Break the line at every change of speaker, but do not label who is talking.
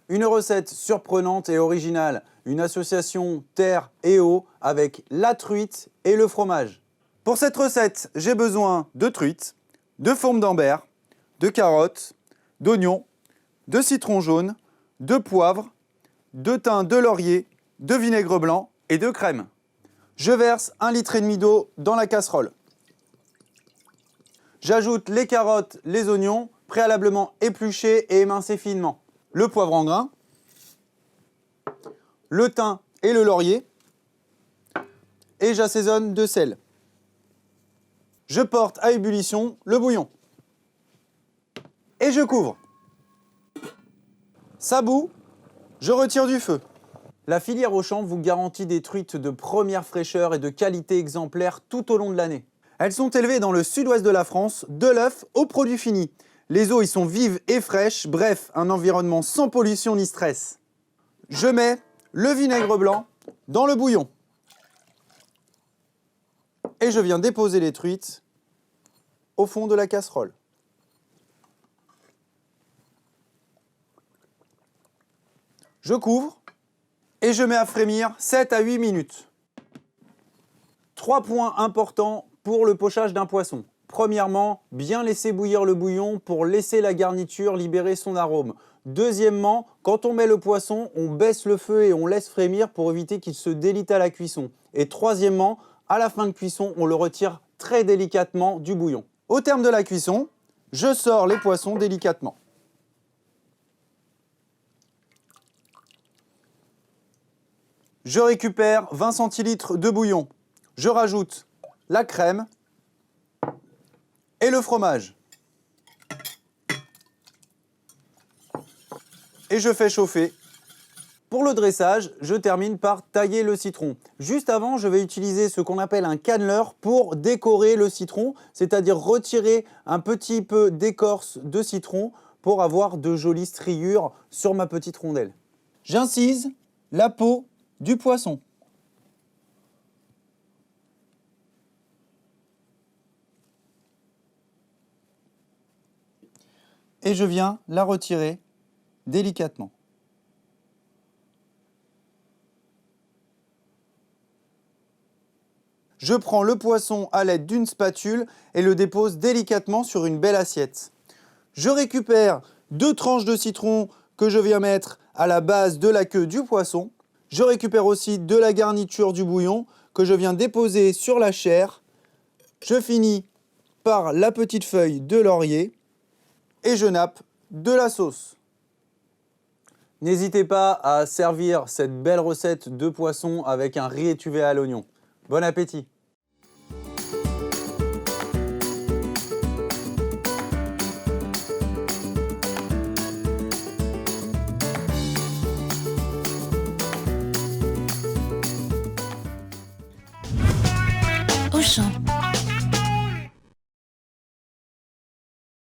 Une recette surprenante et originale, une association terre et eau avec la truite et le fromage. Pour cette recette, j'ai besoin de truite, de fourme d'Ambert, de carottes, d'oignons, de citron jaune, de poivre, de thym, de laurier, de vinaigre blanc et de crème. Je verse 1,5 litre d'eau dans la casserole. J'ajoute les carottes, les oignons, préalablement épluchés et émincés finement. Le poivre en grains, le thym et le laurier, et j'assaisonne de sel. Je porte à ébullition le bouillon. Et je couvre. Ça bout, je retire du feu. La filière Auchan vous garantit des truites de première fraîcheur et de qualité exemplaire tout au long de l'année. Elles sont élevées dans le sud-ouest de la France, de l'œuf au produit fini. Les eaux y sont vives et fraîches, bref, un environnement sans pollution ni stress. Je mets le vinaigre blanc dans le bouillon. Et je viens déposer les truites au fond de la casserole. Je couvre et je mets à frémir 7 à 8 minutes. 3 points importants pour le pochage d'un poisson. Premièrement, bien laisser bouillir le bouillon pour laisser la garniture libérer son arôme. Deuxièmement, quand on met le poisson, on baisse le feu et on laisse frémir pour éviter qu'il se délite à la cuisson. Et troisièmement, à la fin de cuisson, on le retire très délicatement du bouillon. Au terme de la cuisson, je sors les poissons délicatement. Je récupère 20 centilitres de bouillon. Je rajoute la crème et le fromage. Et je fais chauffer. Pour le dressage, je termine par tailler le citron. Juste avant, je vais utiliser ce qu'on appelle un canneleur pour décorer le citron, c'est-à-dire retirer un petit peu d'écorce de citron pour avoir de jolies striures sur ma petite rondelle. J'incise la peau du poisson. Et je viens la retirer délicatement. Je prends le poisson à l'aide d'une spatule et le dépose délicatement sur une belle assiette. Je récupère 2 tranches de citron que je viens mettre à la base de la queue du poisson. Je récupère aussi de la garniture du bouillon que je viens déposer sur la chair. Je finis par la petite feuille de laurier et je nappe de la sauce. N'hésitez pas à servir cette belle recette de poisson avec un riz étuvé à l'oignon. Bon appétit!
Auchan.